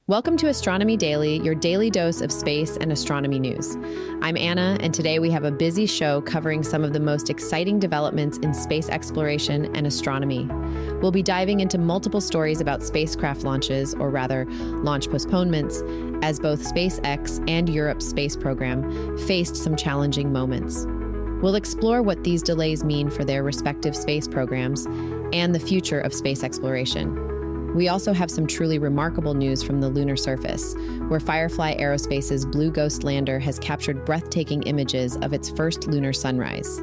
Welcome to Astronomy Daily, your daily dose of space and astronomy news. I'm Anna, and today we have a busy show covering some of the most exciting developments in space exploration and astronomy. We'll be diving into multiple stories about spacecraft launches, or rather, launch postponements, as both SpaceX and Europe's space program faced some challenging moments. We'll explore what these delays mean for their respective space programs and the future of space exploration. We also have some truly remarkable news from the lunar surface, where Firefly Aerospace's Blue Ghost lander has captured breathtaking images of its first lunar sunrise.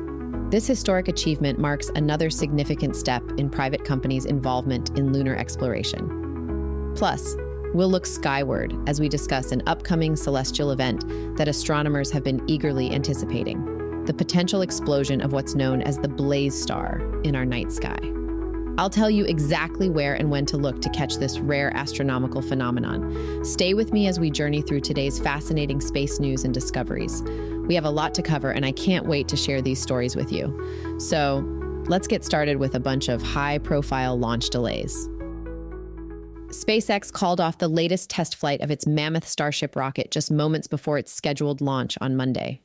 This historic achievement marks another significant step in private companies' involvement in lunar exploration. Plus, we'll look skyward as we discuss an upcoming celestial event that astronomers have been eagerly anticipating: the potential explosion of what's known as the Blaze Star in our night sky. I'll tell you exactly where and when to look to catch this rare astronomical phenomenon. Stay with me as we journey through today's fascinating space news and discoveries. We have a lot to cover, and I can't wait to share these stories with you. So, let's get started with a bunch of high-profile launch delays. SpaceX called off the latest test flight of its mammoth Starship rocket just moments before its scheduled launch on Monday.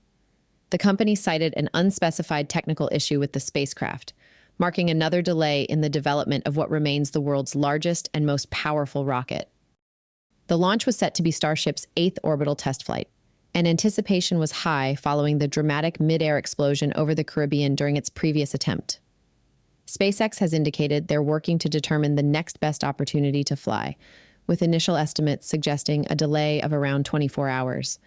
The company cited an unspecified technical issue with the spacecraft, marking another delay in the development of what remains the world's largest and most powerful rocket. The launch was set to be Starship's 8th orbital test flight, and anticipation was high following the dramatic mid-air explosion over the Caribbean during its previous attempt. SpaceX has indicated they're working to determine the next best opportunity to fly, with initial estimates suggesting a delay of around 24 hours.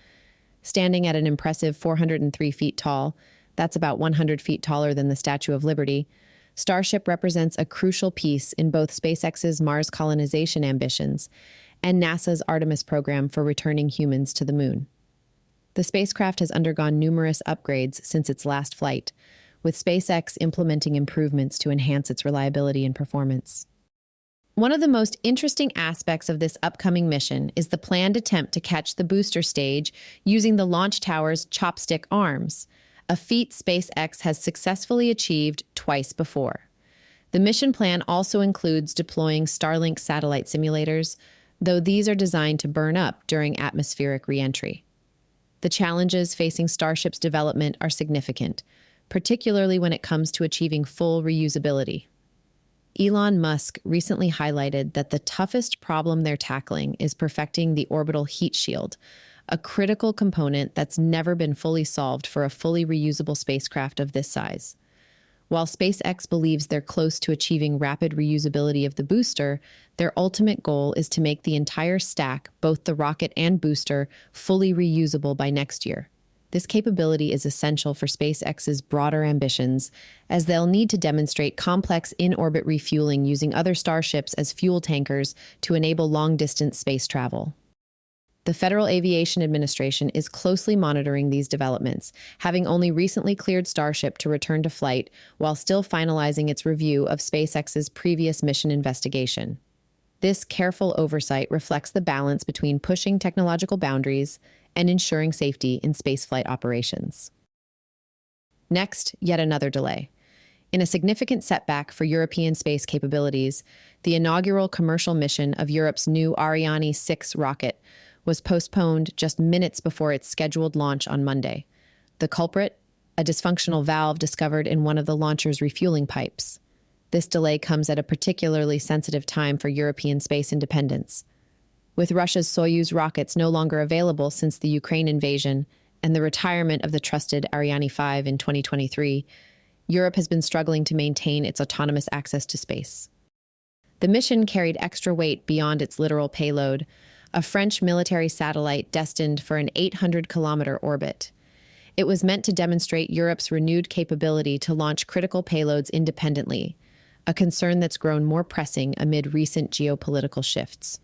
Standing at an impressive 403 feet tall, that's about 100 feet taller than the Statue of Liberty, Starship represents a crucial piece in both SpaceX's Mars colonization ambitions and NASA's Artemis program for returning humans to the moon. The spacecraft has undergone numerous upgrades since its last flight, with SpaceX implementing improvements to enhance its reliability and performance. One of the most interesting aspects of this upcoming mission is the planned attempt to catch the booster stage using the launch tower's chopstick arms, a feat SpaceX has successfully achieved twice before. The mission plan also includes deploying Starlink satellite simulators, though these are designed to burn up during atmospheric re-entry. The challenges facing Starship's development are significant, particularly when it comes to achieving full reusability. Elon Musk recently highlighted that the toughest problem they're tackling is perfecting the orbital heat shield, a critical component that's never been fully solved for a fully reusable spacecraft of this size. While SpaceX believes they're close to achieving rapid reusability of the booster, their ultimate goal is to make the entire stack, both the rocket and booster, fully reusable by next year. This capability is essential for SpaceX's broader ambitions, as they'll need to demonstrate complex in-orbit refueling using other starships as fuel tankers to enable long-distance space travel. The Federal Aviation Administration is closely monitoring these developments, having only recently cleared Starship to return to flight while still finalizing its review of SpaceX's previous mission investigation. This careful oversight reflects the balance between pushing technological boundaries and ensuring safety in spaceflight operations. Next, yet another delay. In a significant setback for European space capabilities, the inaugural commercial mission of Europe's new Ariane 6 rocket was postponed just minutes before its scheduled launch on Monday. The culprit? A dysfunctional valve discovered in one of the launcher's refueling pipes. This delay comes at a particularly sensitive time for European space independence. With Russia's Soyuz rockets no longer available since the Ukraine invasion and the retirement of the trusted Ariane 5 in 2023, Europe has been struggling to maintain its autonomous access to space. The mission carried extra weight beyond its literal payload, a French military satellite destined for an 800-kilometer orbit. It was meant to demonstrate Europe's renewed capability to launch critical payloads independently, a concern that's grown more pressing amid recent geopolitical shifts.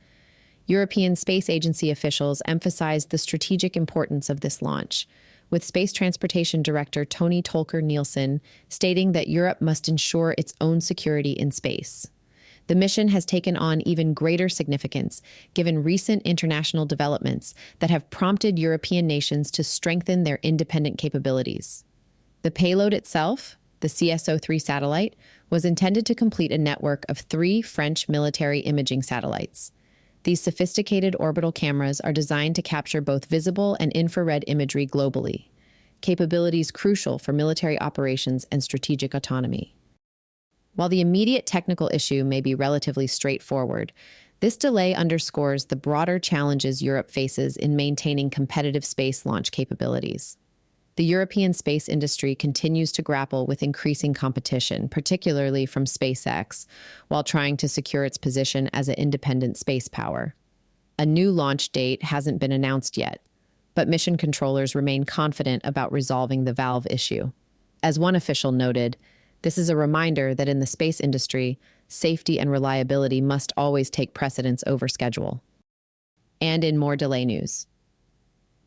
European Space Agency officials emphasized the strategic importance of this launch, with Space Transportation Director Tony Tolker-Nielsen stating that Europe must ensure its own security in space. The mission has taken on even greater significance given recent international developments that have prompted European nations to strengthen their independent capabilities. The payload itself, the CS03 satellite, was intended to complete a network of 3 French military imaging satellites. These sophisticated orbital cameras are designed to capture both visible and infrared imagery globally, capabilities crucial for military operations and strategic autonomy. While the immediate technical issue may be relatively straightforward, this delay underscores the broader challenges Europe faces in maintaining competitive space launch capabilities. The European space industry continues to grapple with increasing competition, particularly from SpaceX, while trying to secure its position as an independent space power. A new launch date hasn't been announced yet, but mission controllers remain confident about resolving the valve issue. As one official noted, this is a reminder that in the space industry, safety and reliability must always take precedence over schedule. And in more delay news,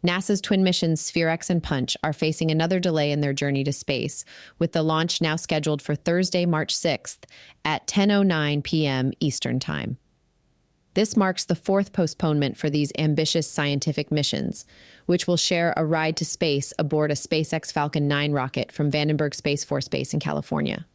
NASA's twin missions SphereX and PUNCH are facing another delay in their journey to space, with the launch now scheduled for Thursday, March 6th at 10:09 p.m. Eastern Time. This marks the fourth postponement for these ambitious scientific missions, which will share a ride to space aboard a SpaceX Falcon 9 rocket from Vandenberg Space Force Base in California.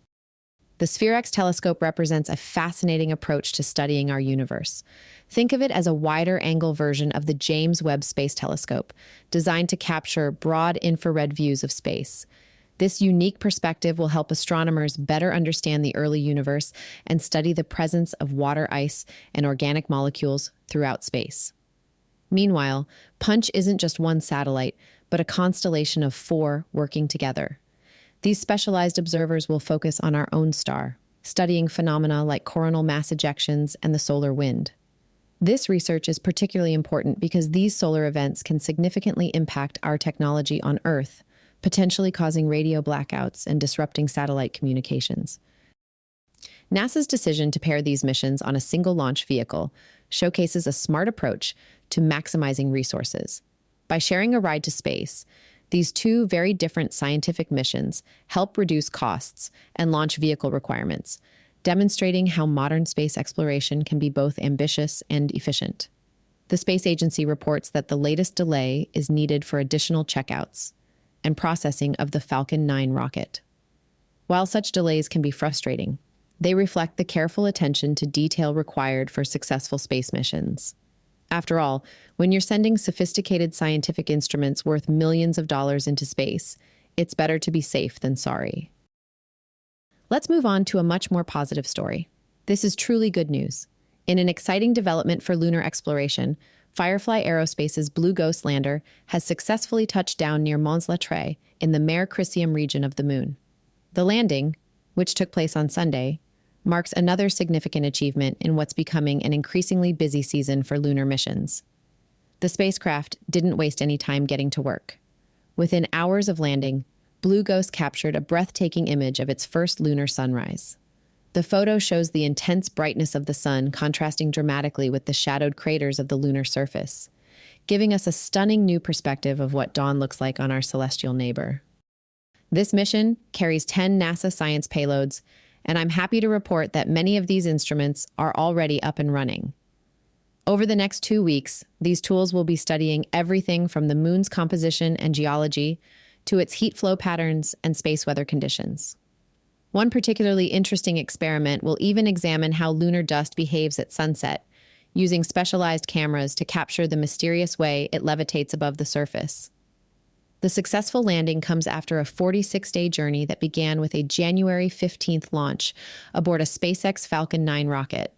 The SphereX telescope represents a fascinating approach to studying our universe. Think of it as a wider-angle version of the James Webb Space Telescope, designed to capture broad infrared views of space. This unique perspective will help astronomers better understand the early universe and study the presence of water ice and organic molecules throughout space. Meanwhile, PUNCH isn't just one satellite, but a constellation of 4 working together. These specialized observers will focus on our own star, studying phenomena like coronal mass ejections and the solar wind. This research is particularly important because these solar events can significantly impact our technology on Earth, potentially causing radio blackouts and disrupting satellite communications. NASA's decision to pair these missions on a single launch vehicle showcases a smart approach to maximizing resources. By sharing a ride to space, these two very different scientific missions help reduce costs and launch vehicle requirements, demonstrating how modern space exploration can be both ambitious and efficient. The space agency reports that the latest delay is needed for additional checkouts and processing of the Falcon 9 rocket. While such delays can be frustrating, they reflect the careful attention to detail required for successful space missions. After all, when you're sending sophisticated scientific instruments worth millions of dollars into space, it's better to be safe than sorry. Let's move on to a much more positive story. This is truly good news. In an exciting development for lunar exploration, Firefly Aerospace's Blue Ghost lander has successfully touched down near Mons-la-Trey in the Mare Crisium region of the Moon. The landing, which took place on Sunday, marks another significant achievement in what's becoming an increasingly busy season for lunar missions. The spacecraft didn't waste any time getting to work. Within hours of landing, Blue Ghost captured a breathtaking image of its first lunar sunrise. The photo shows the intense brightness of the sun contrasting dramatically with the shadowed craters of the lunar surface, giving us a stunning new perspective of what dawn looks like on our celestial neighbor. This mission carries 10 NASA science payloads, and I'm happy to report that many of these instruments are already up and running. Over the next 2 weeks, these tools will be studying everything from the moon's composition and geology to its heat flow patterns and space weather conditions. One particularly interesting experiment will even examine how lunar dust behaves at sunset, using specialized cameras to capture the mysterious way it levitates above the surface. The successful landing comes after a 46-day journey that began with a January 15th launch aboard a SpaceX Falcon 9 rocket.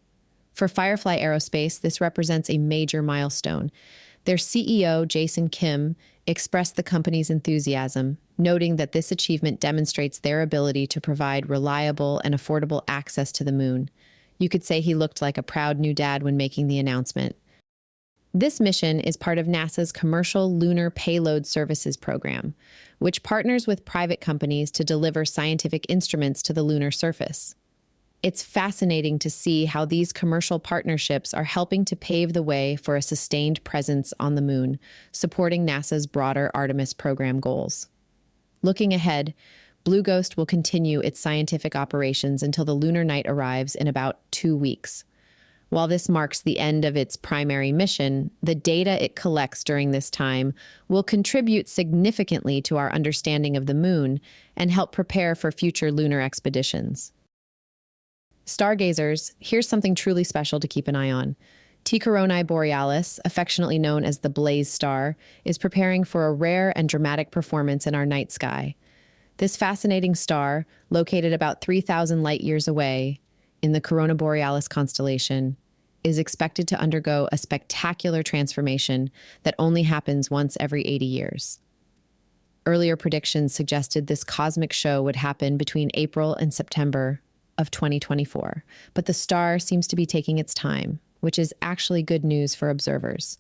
For Firefly Aerospace, this represents a major milestone. Their CEO, Jason Kim, expressed the company's enthusiasm, noting that this achievement demonstrates their ability to provide reliable and affordable access to the moon. You could say he looked like a proud new dad when making the announcement. This mission is part of NASA's Commercial Lunar Payload Services program, which partners with private companies to deliver scientific instruments to the lunar surface. It's fascinating to see how these commercial partnerships are helping to pave the way for a sustained presence on the moon, supporting NASA's broader Artemis program goals. Looking ahead, Blue Ghost will continue its scientific operations until the lunar night arrives in about 2 weeks. While this marks the end of its primary mission, the data it collects during this time will contribute significantly to our understanding of the moon and help prepare for future lunar expeditions. Stargazers, here's something truly special to keep an eye on. T Coronae Borealis, affectionately known as the Blaze Star, is preparing for a rare and dramatic performance in our night sky. This fascinating star, located about 3,000 light-years away in the Corona Borealis constellation, is expected to undergo a spectacular transformation that only happens once every 80 years. Earlier predictions suggested this cosmic show would happen between April and September of 2024, but the star seems to be taking its time, which is actually good news for observers.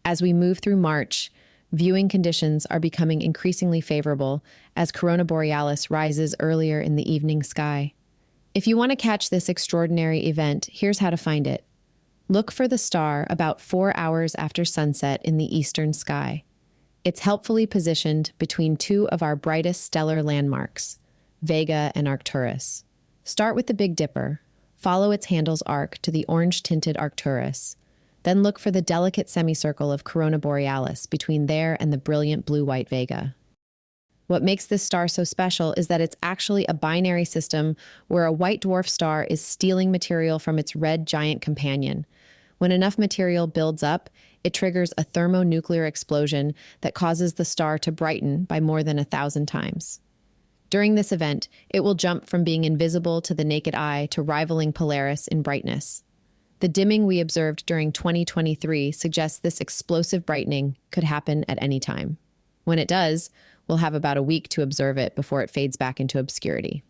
As we move through March, viewing conditions are becoming increasingly favorable as Corona Borealis rises earlier in the evening sky. If you want to catch this extraordinary event, here's how to find it. Look for the star about 4 hours after sunset in the eastern sky. It's helpfully positioned between two of our brightest stellar landmarks, Vega and Arcturus. Start with the Big Dipper, follow its handle's arc to the orange-tinted Arcturus, then look for the delicate semicircle of Corona Borealis between there and the brilliant blue-white Vega. What makes this star so special is that it's actually a binary system where a white dwarf star is stealing material from its red giant companion. When enough material builds up, it triggers a thermonuclear explosion that causes the star to brighten by more than 1,000 times. During this event, it will jump from being invisible to the naked eye to rivaling Polaris in brightness. The dimming we observed during 2023 suggests this explosive brightening could happen at any time. When it does, we'll have about a week to observe it before it fades back into obscurity.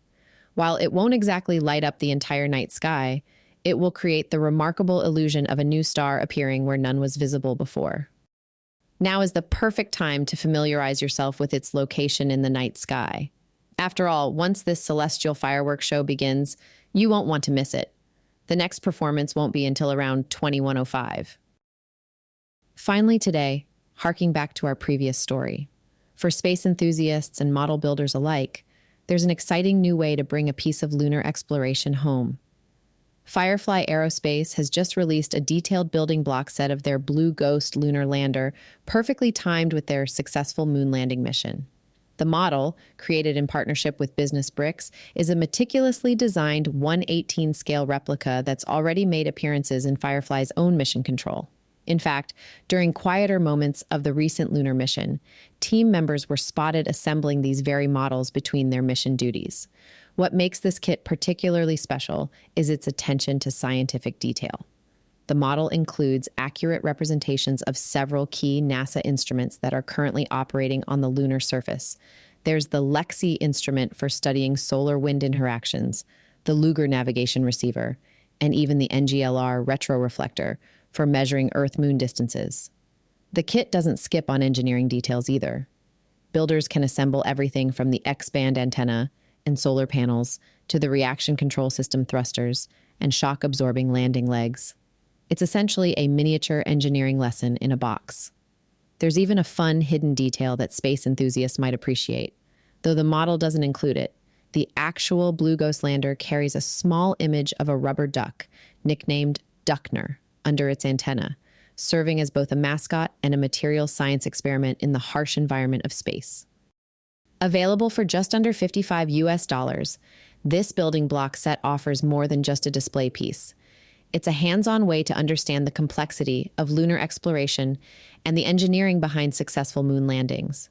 While it won't exactly light up the entire night sky, it will create the remarkable illusion of a new star appearing where none was visible before. Now is the perfect time to familiarize yourself with its location in the night sky. After all, once this celestial fireworks show begins, you won't want to miss it. The next performance won't be until around 2105. Finally today, harking back to our previous story. For space enthusiasts and model builders alike, there's an exciting new way to bring a piece of lunar exploration home. Firefly Aerospace has just released a detailed building block set of their Blue Ghost lunar lander, perfectly timed with their successful moon landing mission. The model, created in partnership with Business Bricks, is a meticulously designed 1/18 scale replica that's already made appearances in Firefly's own mission control. In fact, during quieter moments of the recent lunar mission, team members were spotted assembling these very models between their mission duties. What makes this kit particularly special is its attention to scientific detail. The model includes accurate representations of several key NASA instruments that are currently operating on the lunar surface. There's the Lexi instrument for studying solar wind interactions, the Lunar navigation receiver, and even the NGLR retroreflector for measuring Earth-Moon distances. The kit doesn't skip on engineering details either. Builders can assemble everything from the X-band antenna and solar panels to the reaction control system thrusters and shock-absorbing landing legs. It's essentially a miniature engineering lesson in a box. There's even a fun hidden detail that space enthusiasts might appreciate. Though the model doesn't include it, the actual Blue Ghost lander carries a small image of a rubber duck, nicknamed Duckner, under its antenna, serving as both a mascot and a material science experiment in the harsh environment of space. Available for just under $55, this building block set offers more than just a display piece. It's a hands-on way to understand the complexity of lunar exploration and the engineering behind successful moon landings.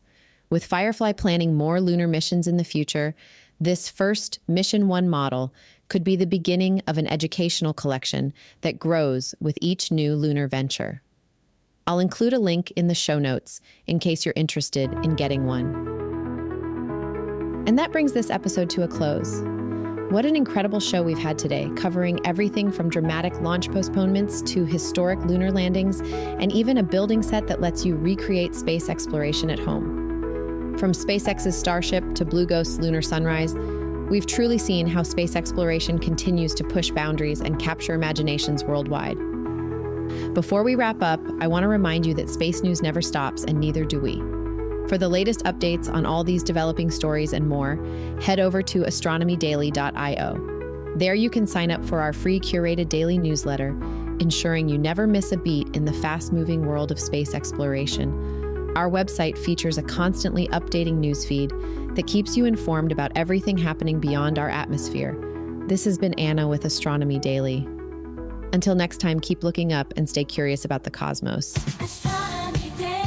With Firefly planning more lunar missions in the future, this first Mission 1 model could be the beginning of an educational collection that grows with each new lunar venture. I'll include a link in the show notes in case you're interested in getting one. And that brings this episode to a close. What an incredible show we've had today, covering everything from dramatic launch postponements to historic lunar landings, and even a building set that lets you recreate space exploration at home. From SpaceX's Starship to Blue Ghost's lunar sunrise, we've truly seen how space exploration continues to push boundaries and capture imaginations worldwide. Before we wrap up, I want to remind you that space news never stops, and neither do we. For the latest updates on all these developing stories and more, head over to astronomydaily.io. There you can sign up for our free curated daily newsletter, ensuring you never miss a beat in the fast-moving world of space exploration. Our website features a constantly updating newsfeed that keeps you informed about everything happening beyond our atmosphere. This has been Anna with Astronomy Daily. Until next time, keep looking up and stay curious about the cosmos. Astronomy Daily.